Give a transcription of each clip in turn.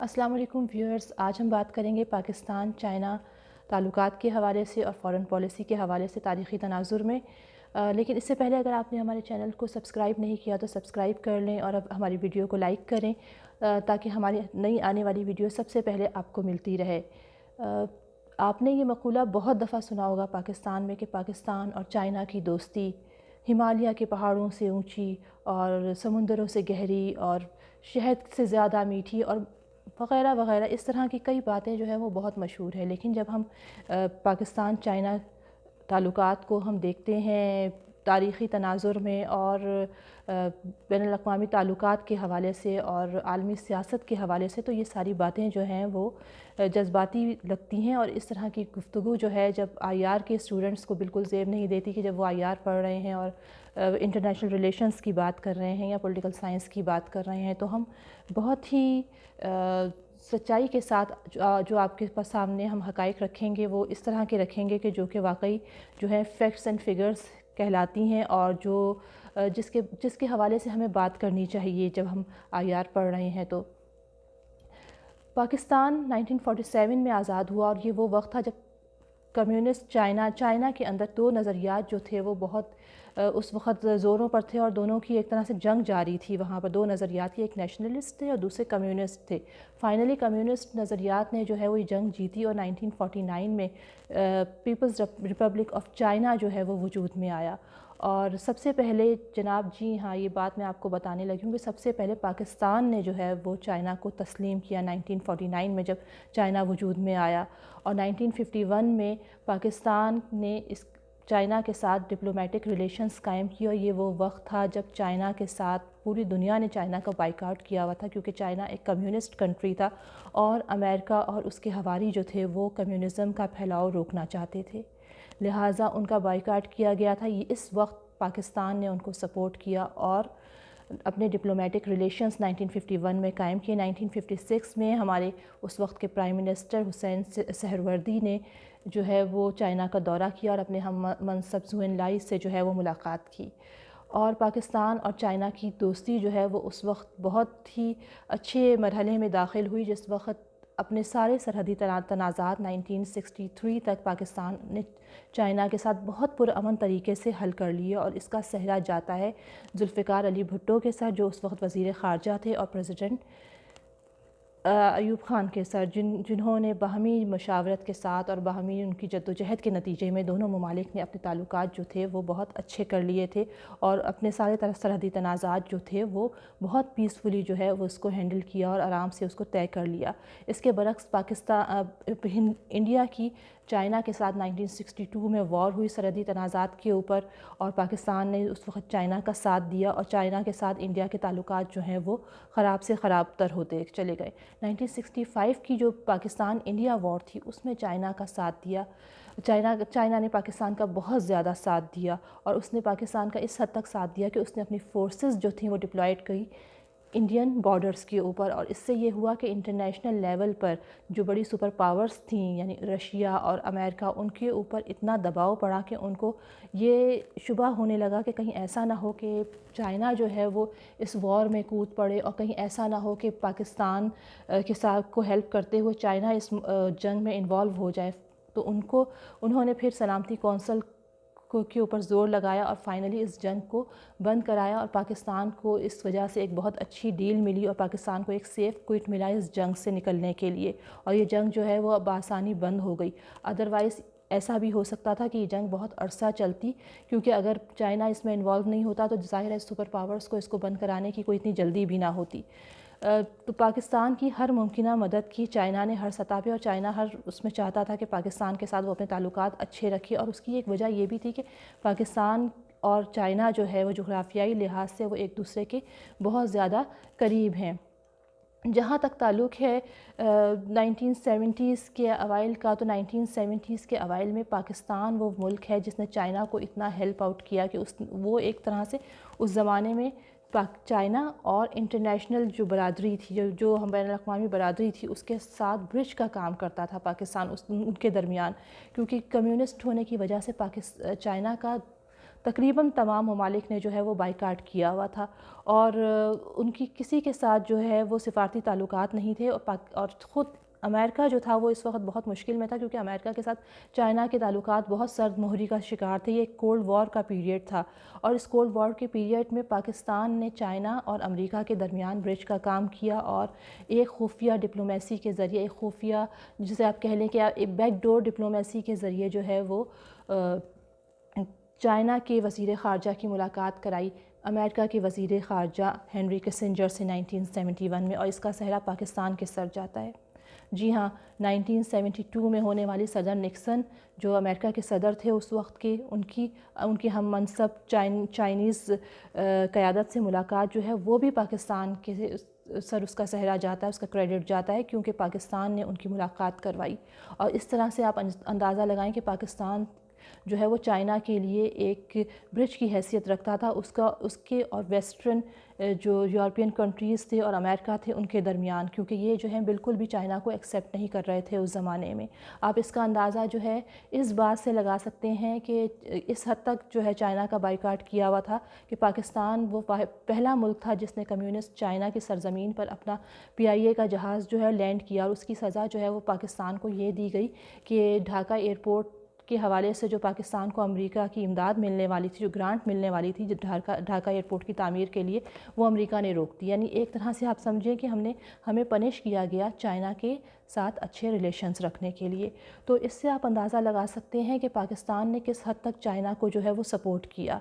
السلام علیکم ویورز، آج ہم بات کریں گے پاکستان چائنا تعلقات کے حوالے سے اور فارن پالیسی کے حوالے سے تاریخی تناظر میں۔ لیکن اس سے پہلے اگر آپ نے ہمارے چینل کو سبسکرائب نہیں کیا تو سبسکرائب کر لیں اور اب ہماری ویڈیو کو لائک کریں تاکہ ہماری نئی آنے والی ویڈیو سب سے پہلے آپ کو ملتی رہے۔ آپ نے یہ مقولہ بہت دفعہ سنا ہوگا پاکستان میں کہ پاکستان اور چائنا کی دوستی ہمالیہ کے پہاڑوں سے اونچی اور سمندروں سے گہری اور شہد سے زیادہ میٹھی اور وغیرہ وغیرہ، اس طرح کی کئی باتیں جو ہیں وہ بہت مشہور ہیں۔ لیکن جب ہم پاکستان چائنا تعلقات کو ہم دیکھتے ہیں تاریخی تناظر میں اور بین الاقوامی تعلقات کے حوالے سے اور عالمی سیاست کے حوالے سے، تو یہ ساری باتیں جو ہیں وہ جذباتی لگتی ہیں، اور اس طرح کی گفتگو جو ہے جب آئی آر کے اسٹوڈنٹس کو بالکل زیب نہیں دیتی کہ جب وہ آئی آر پڑھ رہے ہیں اور انٹرنیشنل ریلیشنز کی بات کر رہے ہیں یا پولیٹیکل سائنس کی بات کر رہے ہیں، تو ہم بہت ہی سچائی کے ساتھ جو آپ کے پاس سامنے ہم حقائق رکھیں گے وہ اس طرح کے رکھیں گے کہ جو کہ واقعی جو ہے فیکٹس اینڈ فگرز کہلاتی ہیں، اور جو جس کے حوالے سے ہمیں بات کرنی چاہیے جب ہم آئی آر پڑھ رہے ہیں۔ تو پاکستان 1947 میں آزاد ہوا، اور یہ وہ وقت تھا جب کمیونسٹ چائنا کے اندر دو نظریات جو تھے وہ بہت اس وقت زوروں پر تھے، اور دونوں کی ایک طرح سے جنگ جاری تھی وہاں پر۔ دو نظریات کی، ایک نیشنلسٹ تھے اور دوسرے کمیونسٹ تھے۔ فائنلی کمیونسٹ نظریات نے جو ہے وہ یہ جنگ جیتی، اور 1949 میں پیپلز ریپبلک آف چائنا جو ہے وہ وجود میں آیا۔ اور سب سے پہلے جناب، جی ہاں، یہ بات میں آپ کو بتانے لگی ہوں کہ سب سے پہلے پاکستان نے جو ہے وہ چائنا کو تسلیم کیا 1949 میں، جب چائنا وجود میں آیا۔ اور 1951 میں پاکستان نے اس چائنا کے ساتھ ڈپلومیٹک ریلیشنز قائم کی، اور یہ وہ وقت تھا جب چائنا کے ساتھ پوری دنیا نے چائنا کا بائیکاٹ کیا ہوا تھا، کیونکہ چائنا ایک کمیونسٹ کنٹری تھا اور امریکہ اور اس کے ہواری جو تھے وہ کمیونزم کا پھیلاؤ روکنا چاہتے تھے، لہٰذا ان کا بائیکاٹ کیا گیا تھا۔ اس وقت پاکستان نے ان کو سپورٹ کیا اور اپنے ڈپلومیٹک ریلیشنز 1951 میں قائم کیے۔ 1956 میں ہمارے اس وقت کے پرائم منسٹر حسین سہروردی نے جو ہے وہ چائنا کا دورہ کیا اور اپنے ہم منصب زو انلائی سے جو ہے وہ ملاقات کی، اور پاکستان اور چائنا کی دوستی جو ہے وہ اس وقت بہت ہی اچھے مرحلے میں داخل ہوئی، جس وقت اپنے سارے سرحدی تنازعات 1963 تک پاکستان نے چائنا کے ساتھ بہت پرامن طریقے سے حل کر لیے، اور اس کا سہرا جاتا ہے ذوالفقار علی بھٹو کے ساتھ، جو اس وقت وزیر خارجہ تھے، اور پریزیڈنٹ ایوب خان کے ساتھ، جنہوں نے باہمی مشاورت کے ساتھ اور باہمی ان کی جدوجہد کے نتیجے میں دونوں ممالک نے اپنے تعلقات جو تھے وہ بہت اچھے کر لیے تھے، اور اپنے سارے سرحدی تنازعات جو تھے وہ بہت پیسفلی جو ہے وہ اس کو ہینڈل کیا اور آرام سے اس کو طے کر لیا۔ اس کے برعکس انڈیا کی چائنا کے ساتھ 1962 میں وار ہوئی سرحدی تنازعات کے اوپر، اور پاکستان نے اس وقت چائنا کا ساتھ دیا، اور چائنا کے ساتھ انڈیا کے تعلقات جو ہیں وہ خراب سے خراب تر ہوتے چلے گئے۔ 1965 کی جو پاکستان انڈیا وار تھی اس میں چائنا کا ساتھ دیا، چائنا نے پاکستان کا بہت زیادہ ساتھ دیا، اور اس نے پاکستان کا اس حد تک ساتھ دیا کہ اس نے اپنی فورسز جو تھیں وہ ڈپلائڈ کی انڈین بارڈرز کے اوپر، اور اس سے یہ ہوا کہ انٹرنیشنل لیول پر جو بڑی سپر پاورز تھیں یعنی رشیا اور امریکہ، ان کے اوپر اتنا دباؤ پڑا کہ ان کو یہ شبہ ہونے لگا کہ کہیں ایسا نہ ہو کہ چائنا جو ہے وہ اس وار میں کود پڑے، اور کہیں ایسا نہ ہو کہ پاکستان کے ساتھ کو ہیلپ کرتے ہوئے چائنا اس جنگ میں انوالو ہو جائے۔ تو انہوں نے پھر سلامتی کونسل کے اوپر زور لگایا اور فائنلی اس جنگ کو بند کرایا، اور پاکستان کو اس وجہ سے ایک بہت اچھی ڈیل ملی، اور پاکستان کو ایک سیف کوئٹ ملا اس جنگ سے نکلنے کے لیے، اور یہ جنگ جو ہے وہ بآسانی بند ہو گئی۔ ادروائز ایسا بھی ہو سکتا تھا کہ یہ جنگ بہت عرصہ چلتی، کیونکہ اگر چائنا اس میں انوالو نہیں ہوتا تو ظاہر ہے سپر پاورز کو اس کو بند کرانے کی کوئی اتنی جلدی بھی نہ ہوتی۔ تو پاکستان کی ہر ممکنہ مدد کی چائنا نے ہر سطح پہ، اور چائنا ہر اس میں چاہتا تھا کہ پاکستان کے ساتھ وہ اپنے تعلقات اچھے رکھے، اور اس کی ایک وجہ یہ بھی تھی کہ پاکستان اور چائنا جو ہے وہ جغرافیائی لحاظ سے وہ ایک دوسرے کے بہت زیادہ قریب ہیں۔ جہاں تک تعلق ہے 1970s کے اوائل کا، تو 1970s کے اوائل میں پاکستان وہ ملک ہے جس نے چائنا کو اتنا ہیلپ آؤٹ کیا کہ وہ ایک طرح سے اس زمانے میں چائنا اور انٹرنیشنل جو برادری تھی، جو ہم بین الاقوامی برادری تھی، اس کے ساتھ برج کا کام کرتا تھا پاکستان ان کے درمیان، کیونکہ کمیونسٹ ہونے کی وجہ سے چائنا کا تقریباً تمام ممالک نے جو ہے وہ بائیکاٹ کیا ہوا تھا، اور ان کی کسی کے ساتھ جو ہے وہ سفارتی تعلقات نہیں تھے، اور خود امریکہ جو تھا وہ اس وقت بہت مشکل میں تھا، کیونکہ امریکہ کے ساتھ چائنا کے تعلقات بہت سرد مہری کا شکار تھے۔ یہ ایک کولڈ وار کا پیریڈ تھا، اور اس کولڈ وار کے پیریڈ میں پاکستان نے چائنا اور امریکہ کے درمیان برج کا کام کیا، اور ایک خفیہ ڈپلومیسی کے ذریعے، ایک خفیہ جسے آپ کہہ لیں کہ ایک بیک ڈور ڈپلومیسی کے ذریعے جو ہے وہ چائنا کے وزیر خارجہ کی ملاقات کرائی امریکہ کے وزیر خارجہ ہنری کسنجر سے 1971 میں، اور اس کا صحرا پاکستان کے سر جاتا ہے۔ جی ہاں، 1972 میں ہونے والی صدر نکسن جو امریکہ کے صدر تھے اس وقت کے، ان کی ہم منصب چائنیز قیادت سے ملاقات جو ہے وہ بھی پاکستان کے سر اس کا صحرا جاتا ہے، اس کا کریڈٹ جاتا ہے، کیونکہ پاکستان نے ان کی ملاقات کروائی۔ اور اس طرح سے آپ اندازہ لگائیں کہ پاکستان جو ہے وہ چائنا کے لیے ایک برج کی حیثیت رکھتا تھا، اس کے اور ویسٹرن جو یورپین کنٹریز تھے اور امریکہ تھے ان کے درمیان، کیونکہ یہ جو ہیں بالکل بھی چائنا کو ایکسیپٹ نہیں کر رہے تھے اس زمانے میں۔ آپ اس کا اندازہ جو ہے اس بات سے لگا سکتے ہیں کہ اس حد تک جو ہے چائنا کا بائیکاٹ کیا ہوا تھا کہ پاکستان وہ پہلا ملک تھا جس نے کمیونسٹ چائنا کی سرزمین پر اپنا PIA کا جہاز جو ہے لینڈ کیا، اور اس کی سزا جو ہے وہ پاکستان کو یہ دی گئی کہ ڈھاکہ ایئرپورٹ کے حوالے سے جو پاکستان کو امریکہ کی امداد ملنے والی تھی، جو گرانٹ ملنے والی تھی ڈھاکہ ایئرپورٹ کی تعمیر کے لیے، وہ امریکہ نے روک دی۔ یعنی ایک طرح سے آپ سمجھیں کہ ہمیں پنش کیا گیا چائنا کے ساتھ اچھے ریلیشنز رکھنے کے لیے۔ تو اس سے آپ اندازہ لگا سکتے ہیں کہ پاکستان نے کس حد تک چائنا کو جو ہے وہ سپورٹ کیا۔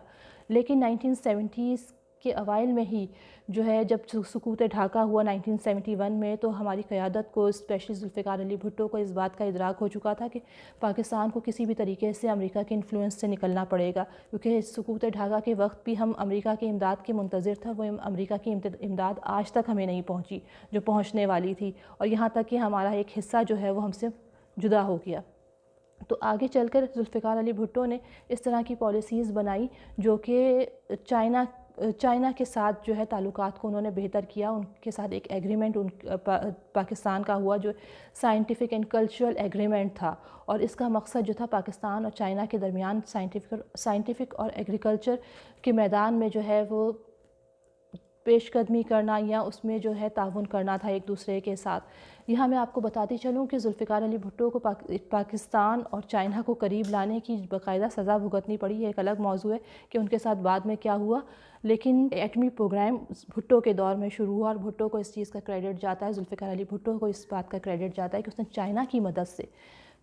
لیکن 1970s کے اوائل میں ہی جو ہے جب سقوط ڈھاکہ ہوا 1971 میں، تو ہماری قیادت کو، اسپیشلی ذوالفقار علی بھٹو کو اس بات کا ادراک ہو چکا تھا کہ پاکستان کو کسی بھی طریقے سے امریکہ کے انفلوئنس سے نکلنا پڑے گا، کیونکہ سقوط ڈھاکہ کے وقت بھی ہم امریکہ کی امداد کے منتظر تھے، وہ امریکہ کی امداد آج تک ہمیں نہیں پہنچی جو پہنچنے والی تھی، اور یہاں تک کہ ہمارا ایک حصہ جو ہے وہ ہم سے جدا ہو گیا۔ تو آگے چل کر ذوالفقار علی بھٹو نے اس طرح کی پالیسیز بنائی جو کہ چائنا کے ساتھ جو ہے تعلقات کو انہوں نے بہتر کیا۔ ان کے ساتھ ایک ایگریمنٹ پاکستان کا ہوا جو سائنٹیفک اینڈ کلچرل ایگریمنٹ تھا، اور اس کا مقصد جو تھا پاکستان اور چائنا کے درمیان سائنٹیفک اور ایگریکلچر کے میدان میں جو ہے وہ پیش قدمی کرنا یا اس میں جو ہے تعاون کرنا تھا ایک دوسرے کے ساتھ۔ یہاں میں آپ کو بتاتی چلوں کہ ذوالفقار علی بھٹو کو پاکستان اور چائنا کو قریب لانے کی باقاعدہ سزا بھگتنی پڑی، یہ ایک الگ موضوع ہے کہ ان کے ساتھ بعد میں کیا ہوا، لیکن ایٹمی پروگرام بھٹو کے دور میں شروع ہوا، اور بھٹو کو اس چیز کا کریڈٹ جاتا ہے، ذوالفقار علی بھٹو کو اس بات کا کریڈٹ جاتا ہے کہ اس نے چائنا کی مدد سے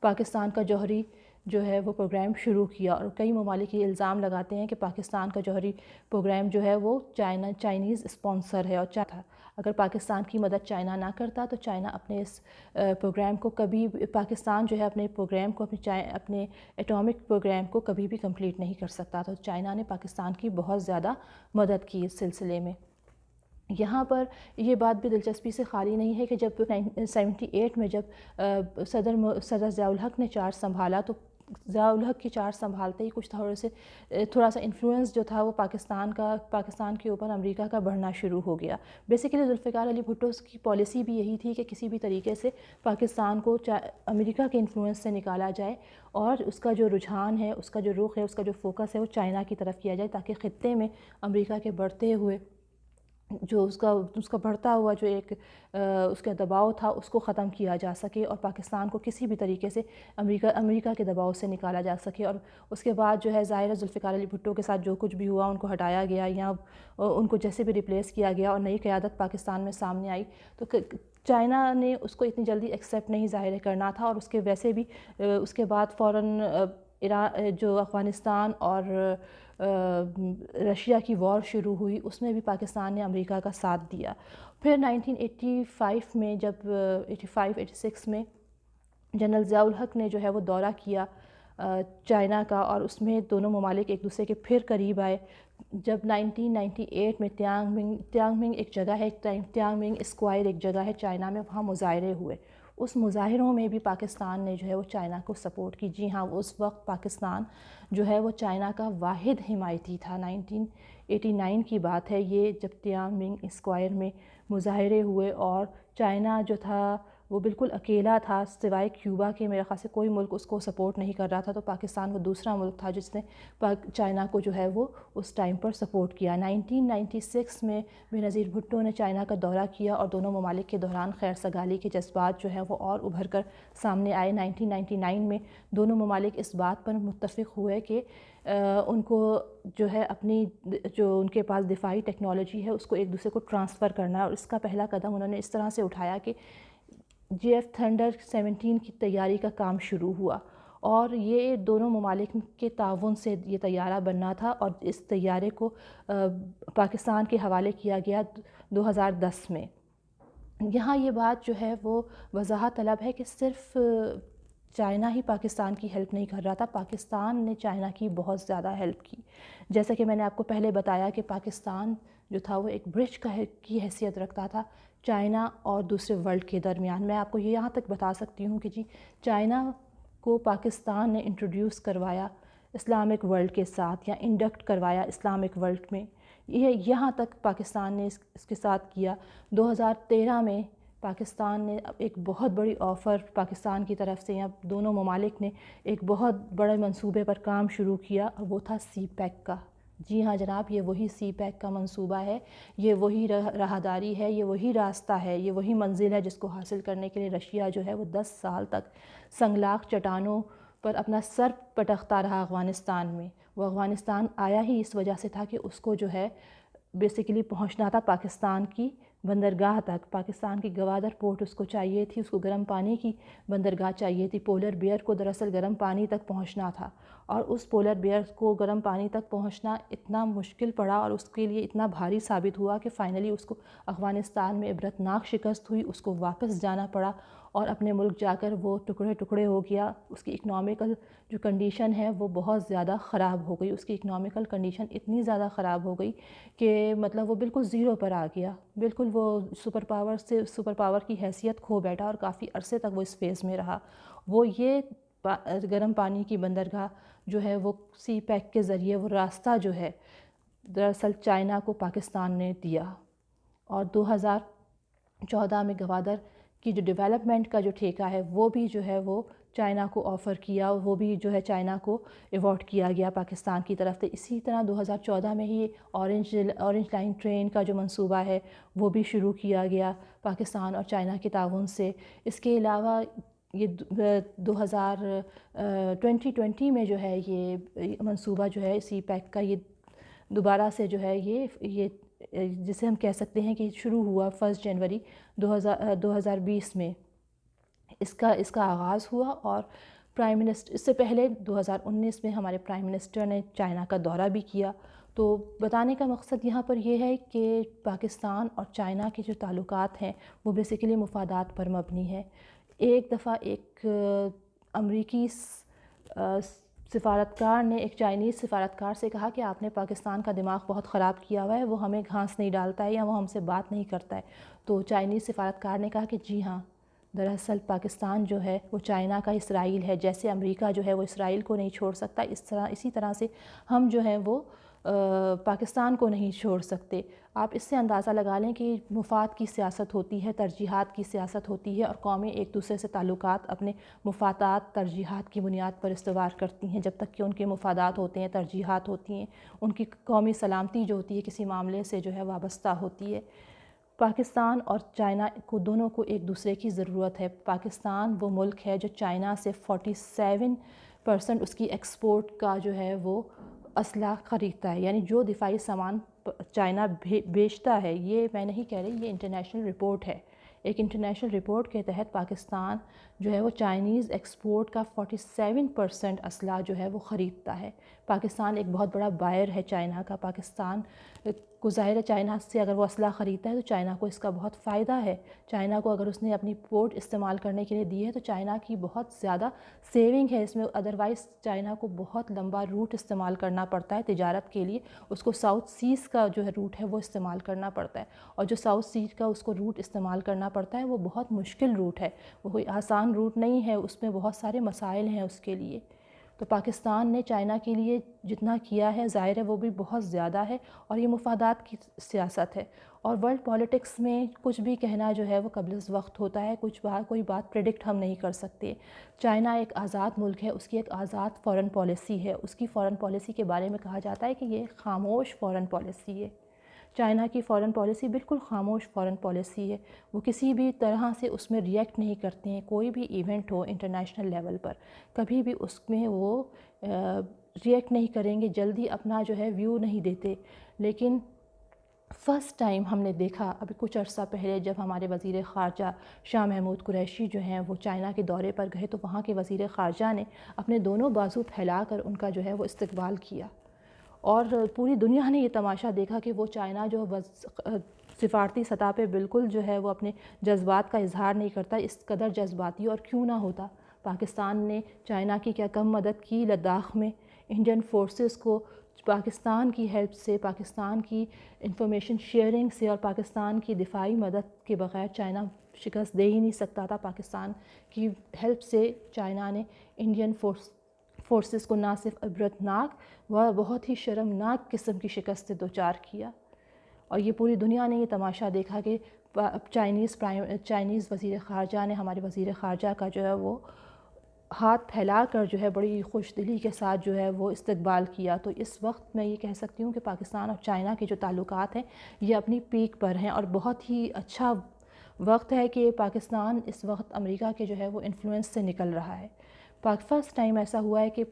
پاکستان کا جوہری جو ہے وہ پروگرام شروع کیا، اور کئی ممالک یہ الزام لگاتے ہیں کہ پاکستان کا جوہری پروگرام جو ہے وہ چائنیز اسپانسر ہے، اور اگر پاکستان کی مدد چائنا نہ کرتا تو چائنا اپنے اس پروگرام کو پاکستان جو ہے اپنے پروگرام کو اپنے ایٹامک پروگرام کو کبھی بھی کمپلیٹ نہیں کر سکتا، تو چائنا نے پاکستان کی بہت زیادہ مدد کی اس سلسلے میں۔ یہاں پر یہ بات بھی دلچسپی سے خالی نہیں ہے کہ جب 1978 میں جب صدر ضیاء الحق نے چارج سنبھالا، تو ضیاء الحق کی چارج سنبھالتے ہی کچھ تھوڑا سا انفلوئنس جو تھا وہ پاکستان کے اوپر امریکہ کا بڑھنا شروع ہو گیا۔ بیسیکلی ذوالفقار علی بھٹو کی پالیسی بھی یہی تھی کہ کسی بھی طریقے سے پاکستان کو امریکہ کے انفلوئنس سے نکالا جائے، اور اس کا جو رجحان ہے، اس کا جو رخ ہے، اس کا جو فوکس ہے وہ چائنا کی طرف کیا جائے، تاکہ خطے میں امریکہ کے بڑھتے ہوئے جو اس کا بڑھتا ہوا جو ایک اس کا دباؤ تھا اس کو ختم کیا جا سکے، اور پاکستان کو کسی بھی طریقے سے امریکہ کے دباؤ سے نکالا جا سکے۔ اور اس کے بعد جو ہے ظاہر ہے ذوالفقار علی بھٹو کے ساتھ جو کچھ بھی ہوا، ان کو ہٹایا گیا یا ان کو جیسے بھی ریپلیس کیا گیا اور نئی قیادت پاکستان میں سامنے آئی، تو چائنا نے اس کو اتنی جلدی ایکسیپٹ نہیں ظاہر کرنا تھا، اور اس کے ویسے بھی اس کے بعد فوراً جو افغانستان اور رشیا کی وار شروع ہوئی، اس میں بھی پاکستان نے امریکہ کا ساتھ دیا۔ پھر 1985 میں جب 86 میں جنرل ضیاء الحق نے جو ہے وہ دورہ کیا چائنا کا، اور اس میں دونوں ممالک ایک دوسرے کے پھر قریب آئے۔ جب 1998 میں تیانگ منگ ایک جگہ ہے، تیانگ منگ اسکوائر ایک جگہ ہے چائنا میں، وہاں مظاہرے ہوئے، اس مظاہروں میں بھی پاکستان نے جو ہے وہ چائنا کو سپورٹ کی۔ جی ہاں، اس وقت پاکستان جو ہے وہ چائنا کا واحد حمایتی تھا۔ 1989 کی بات ہے یہ، جب تیانگ منگ اسکوائر میں مظاہرے ہوئے اور چائنا جو تھا وہ بالکل اکیلا تھا، سوائے کیوبا کے میرے خیال سے کوئی ملک اس کو سپورٹ نہیں کر رہا تھا، تو پاکستان وہ دوسرا ملک تھا جس نے چائنا کو جو ہے وہ اس ٹائم پر سپورٹ کیا۔ 1996 میں بے نظیر بھٹو نے چائنا کا دورہ کیا اور دونوں ممالک کے دوران خیر سگالی کے جذبات جو ہیں وہ اور ابھر کر سامنے آئے۔ 1999 میں دونوں ممالک اس بات پر متفق ہوئے کہ ان کو جو ہے اپنی جو ان کے پاس دفاعی ٹیکنالوجی ہے اس کو ایک دوسرے کو ٹرانسفر کرنا ہے، اور اس کا پہلا قدم انہوں نے اس طرح سے اٹھایا کہ JF تھنڈر 17 کی تیاری کا کام شروع ہوا، اور یہ دونوں ممالک کے تعاون سے یہ طیارہ بننا تھا، اور اس طیارے کو پاکستان کے حوالے کیا گیا 2010 میں۔ یہاں یہ بات جو ہے وہ وضاحت طلب ہے کہ صرف چائنا ہی پاکستان کی ہیلپ نہیں کر رہا تھا، پاکستان نے چائنا کی بہت زیادہ ہیلپ کی۔ جیسا کہ میں نے آپ کو پہلے بتایا کہ پاکستان جو تھا وہ ایک برج کی حیثیت رکھتا تھا چائنا اور دوسرے ورلڈ کے درمیان۔ میں آپ کو یہاں تک بتا سکتی ہوں کہ چائنا کو پاکستان نے انٹروڈیوس کروایا اسلامک ورلڈ کے ساتھ، یا انڈکٹ کروایا اسلامک ورلڈ میں، یہاں تک پاکستان نے اس کے ساتھ کیا۔ 2013 میں پاکستان نے ایک بہت بڑی آفر پاکستان کی طرف سے، یا دونوں ممالک نے ایک بہت بڑے منصوبے پر کام شروع کیا، اور وہ تھا سی پیک کا۔ جی ہاں جناب، یہ وہی سی پیک کا منصوبہ ہے، یہ وہی راہداری ہے، یہ وہی راستہ ہے، یہ وہی منزل ہے جس کو حاصل کرنے کے لیے رشیا جو ہے وہ 10 سال تک سنگلاخ چٹانوں پر اپنا سر پٹکتا رہا افغانستان میں۔ وہ افغانستان آیا ہی اس وجہ سے تھا کہ اس کو جو ہے بیسیکلی پہنچنا تھا پاکستان کی بندرگاہ تک، پاکستان کی گوادر پورٹ اس کو چاہیے تھی، اس کو گرم پانی کی بندرگاہ چاہیے تھی۔ پولر بیئر کو دراصل گرم پانی تک پہنچنا تھا، اور اس پولر بیئر کو گرم پانی تک پہنچنا اتنا مشکل پڑا اور اس کے لیے اتنا بھاری ثابت ہوا کہ فائنلی اس کو افغانستان میں عبرتناک شکست ہوئی، اس کو واپس جانا پڑا، اور اپنے ملک جا کر وہ ٹکڑے ٹکڑے ہو گیا۔ اس کی اکنامیکل جو کنڈیشن ہے وہ بہت زیادہ خراب ہو گئی، اس کی اکنامیکل کنڈیشن اتنی زیادہ خراب ہو گئی کہ مطلب وہ بالکل زیرو پر آ گیا، بالکل وہ سپر پاور کی حیثیت کھو بیٹھا، اور کافی عرصے تک وہ اس فیز میں رہا۔ وہ یہ گرم پانی کی بندرگاہ جو ہے وہ سی پیک کے ذریعے وہ راستہ جو ہے دراصل چائنا کو پاکستان نے دیا، اور 2014 میں گوادر کی جو ڈیولپمنٹ کا جو ٹھیکہ ہے وہ بھی جو ہے وہ چائنا کو آفر کیا، وہ بھی جو ہے چائنا کو ایوارڈ کیا گیا پاکستان کی طرف سے۔ اسی طرح 2014 میں ہی اورنج لائن ٹرین کا جو منصوبہ ہے وہ بھی شروع کیا گیا پاکستان اور چائنا کے تعاون سے۔ اس کے علاوہ یہ 2020 میں جو ہے یہ منصوبہ جو ہے سی پیک کا، یہ دوبارہ سے جو ہے یہ جسے ہم کہہ سکتے ہیں کہ شروع ہوا 1 جنوری 2020 میں اس کا آغاز ہوا، اور پرائم منسٹر اس سے پہلے 2019 میں ہمارے پرائم منسٹر نے چائنا کا دورہ بھی کیا۔ تو بتانے کا مقصد یہاں پر یہ ہے کہ پاکستان اور چائنا کے جو تعلقات ہیں وہ بیسیکلی مفادات پر مبنی ہے۔ ایک دفعہ ایک امریکی سفارتکار نے ایک چائنیز سفارتکار سے کہا کہ آپ نے پاکستان کا دماغ بہت خراب کیا ہوا ہے، وہ ہمیں گھاس نہیں ڈالتا ہے یا وہ ہم سے بات نہیں کرتا ہے۔ تو چائنیز سفارتکار نے کہا کہ جی ہاں، دراصل پاکستان جو ہے وہ چائنا کا اسرائیل ہے، جیسے امریکہ جو ہے وہ اسرائیل کو نہیں چھوڑ سکتا، اسی طرح سے ہم جو ہیں وہ پاکستان کو نہیں چھوڑ سکتے۔ آپ اس سے اندازہ لگا لیں کہ مفاد کی سیاست ہوتی ہے، ترجیحات کی سیاست ہوتی ہے، اور قومیں ایک دوسرے سے تعلقات اپنے مفادات ترجیحات کی بنیاد پر استوار کرتی ہیں۔ جب تک کہ ان کے مفادات ہوتے ہیں، ترجیحات ہوتی ہیں، ان کی قومی سلامتی جو ہوتی ہے کسی معاملے سے جو ہے وابستہ ہوتی ہے۔ پاکستان اور چائنا کو دونوں کو ایک دوسرے کی ضرورت ہے۔ پاکستان وہ ملک ہے جو چائنا سے 47% اس کی ایکسپورٹ کا جو ہے وہ اسلحہ خریدتا ہے، یعنی جو دفاعی سامان چائنا بیچتا ہے، یہ میں نہیں کہہ رہی، یہ انٹرنیشنل رپورٹ ہے۔ ایک انٹرنیشنل رپورٹ کے تحت پاکستان جو ہے وہ چائنیز ایکسپورٹ کا 47% اسلحہ جو ہے وہ خریدتا ہے۔ پاکستان ایک بہت بڑا بائر ہے چائنا کا۔ پاکستان کو ظاہر ہے چائنا سے اگر وہ اسلحہ خریدتا ہے تو چائنا کو اس کا بہت فائدہ ہے۔ چائنا کو اگر اس نے اپنی پورٹ استعمال کرنے کے لیے دی ہے تو چائنا کی بہت زیادہ سیونگ ہے اس میں، ادروائز چائنا کو بہت لمبا روٹ استعمال کرنا پڑتا ہے تجارت کے لیے، اس کو ساؤتھ سیز کا جو ہے روٹ ہے وہ استعمال کرنا پڑتا ہے، اور جو ساؤتھ سیز کا اس کو روٹ استعمال کرنا پڑتا ہے وہ بہت مشکل روٹ ہے، وہ کوئی آسان روٹ نہیں ہے، اس میں بہت سارے مسائل ہیں اس کے لیے۔ تو پاکستان نے چائنا کے لیے جتنا کیا ہے ظاہر ہے وہ بھی بہت زیادہ ہے، اور یہ مفادات کی سیاست ہے، اور ورلڈ پالیٹکس میں کچھ بھی کہنا جو ہے وہ قبل از وقت ہوتا ہے، کوئی بات پریڈکٹ ہم نہیں کر سکتے۔ چائنا ایک آزاد ملک ہے، اس کی ایک آزاد فارن پالیسی ہے، اس کی فارن پالیسی کے بارے میں کہا جاتا ہے کہ یہ خاموش فارن پالیسی ہے۔ چائنا کی فارن پالیسی بالکل خاموش فارن پالیسی ہے، وہ کسی بھی طرح سے اس میں ریئیکٹ نہیں کرتے ہیں، کوئی بھی ایونٹ ہو انٹرنیشنل لیول پر کبھی بھی اس میں وہ ریئیکٹ نہیں کریں گے، جلدی اپنا جو ہے ویو نہیں دیتے۔ لیکن فرسٹ ٹائم ہم نے دیکھا ابھی کچھ عرصہ پہلے جب ہمارے وزیر خارجہ شاہ محمود قریشی جو ہیں وہ چائنا کے دورے پر گئے، تو وہاں کے وزیر خارجہ نے اپنے دونوں بازو پھیلا کر ان کا جو ہے وہ استقبال کیا، اور پوری دنیا نے یہ تماشا دیکھا کہ وہ چائنا جو سفارتی سطح پہ بالکل جو ہے وہ اپنے جذبات کا اظہار نہیں کرتا، اس قدر جذباتی اور کیوں نہ ہوتا۔ پاکستان نے چائنا کی کیا کم مدد کی لداخ میں، انڈین فورسز کو پاکستان کی ہیلپ سے، پاکستان کی انفارمیشن شیئرنگ سے اور پاکستان کی دفاعی مدد کے بغیر چائنا شکست دے ہی نہیں سکتا تھا۔ پاکستان کی ہیلپ سے چائنا نے انڈین فورسز کو نہ صرف عبرتناک و بہت ہی شرمناک قسم کی شکست سے دوچار کیا، اور یہ پوری دنیا نے یہ تماشا دیکھا کہ چائنیز وزیر خارجہ نے ہمارے وزیر خارجہ کا جو ہے وہ ہاتھ پھیلا کر جو ہے بڑی خوش دلی کے ساتھ جو ہے وہ استقبال کیا۔ تو اس وقت میں یہ کہہ سکتی ہوں کہ پاکستان اور چائنا کے جو تعلقات ہیں یہ اپنی پیک پر ہیں، اور بہت ہی اچھا وقت ہے کہ پاکستان اس وقت امریکہ کے جو ہے وہ انفلوئنس سے نکل رہا ہے۔ فرسٹ ٹائم ایسا ہوا ہے کہ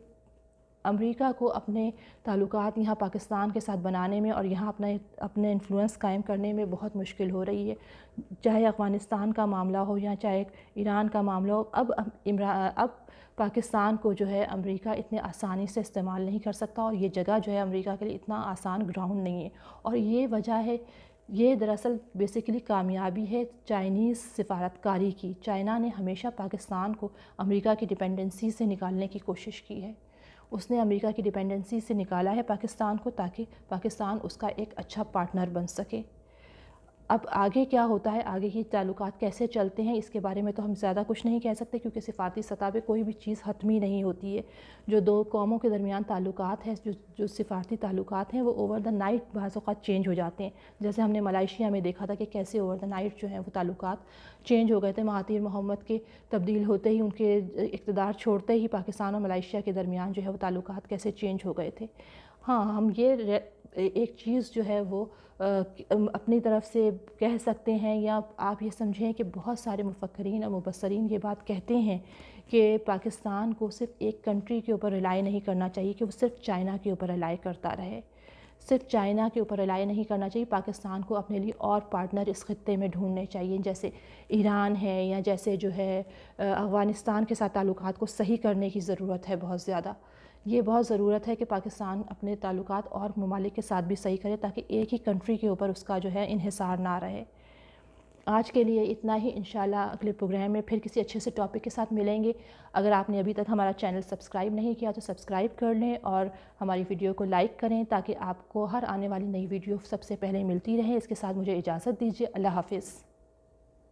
امریکہ کو اپنے تعلقات یہاں پاکستان کے ساتھ بنانے میں اور یہاں اپنے انفلوئنس قائم کرنے میں بہت مشکل ہو رہی ہے، چاہے افغانستان کا معاملہ ہو یا چاہے ایران کا معاملہ ہو۔ اب پاکستان کو جو ہے امریکہ اتنے آسانی سے استعمال نہیں کر سکتا، اور یہ جگہ جو ہے امریکہ کے لیے اتنا آسان گراؤنڈ نہیں ہے، اور یہ وجہ ہے، یہ دراصل بیسیکلی کامیابی ہے چائنیز سفارتکاری کی۔ چائنا نے ہمیشہ پاکستان کو امریکہ کی ڈیپینڈنسی سے نکالنے کی کوشش کی ہے، اس نے امریکہ کی ڈیپینڈنسی سے نکالا ہے پاکستان کو تاکہ پاکستان اس کا ایک اچھا پارٹنر بن سکے۔ اب آگے کیا ہوتا ہے، آگے کی تعلقات کیسے چلتے ہیں، اس کے بارے میں تو ہم زیادہ کچھ نہیں کہہ سکتے، کیونکہ سفارتی سطح پہ کوئی بھی چیز حتمی نہیں ہوتی ہے۔ جو دو قوموں کے درمیان تعلقات ہیں، جو سفارتی تعلقات ہیں، وہ اوور دا نائٹ بعض اوقات چینج ہو جاتے ہیں، جیسے ہم نے ملائیشیا میں دیکھا تھا کہ کیسے اوور دا نائٹ جو ہیں وہ تعلقات چینج ہو گئے تھے۔ مہاتیر محمد کے تبدیل ہوتے ہی، ان کے اقتدار چھوڑتے ہی پاکستان اور ملائیشیا کے درمیان جو ہے وہ تعلقات کیسے چینج ہو گئے تھے۔ ہاں، ہم یہ ایک چیز جو ہے وہ اپنی طرف سے کہہ سکتے ہیں، یا آپ یہ سمجھیں کہ بہت سارے مفکرین اور مبصرین یہ بات کہتے ہیں کہ پاکستان کو صرف ایک کنٹری کے اوپر ریلائی نہیں کرنا چاہیے کہ وہ صرف چائنا کے اوپر ریلائی کرتا رہے، صرف چائنا کے اوپر ریلائی نہیں کرنا چاہیے، پاکستان کو اپنے لیے اور پارٹنر اس خطے میں ڈھونڈنے چاہیے، جیسے ایران ہے، یا جیسے جو ہے افغانستان کے ساتھ تعلقات کو صحیح کرنے کی ضرورت ہے بہت زیادہ۔ یہ بہت ضرورت ہے کہ پاکستان اپنے تعلقات اور ممالک کے ساتھ بھی صحیح کرے، تاکہ ایک ہی کنٹری کے اوپر اس کا جو ہے انحصار نہ رہے۔ آج کے لیے اتنا ہی، انشاءاللہ اگلے پروگرام میں پھر کسی اچھے سے ٹاپک کے ساتھ ملیں گے۔ اگر آپ نے ابھی تک ہمارا چینل سبسکرائب نہیں کیا تو سبسکرائب کر لیں، اور ہماری ویڈیو کو لائک کریں تاکہ آپ کو ہر آنے والی نئی ویڈیو سب سے پہلے ملتی رہے۔ اس کے ساتھ مجھے اجازت دیجیے، اللہ حافظ۔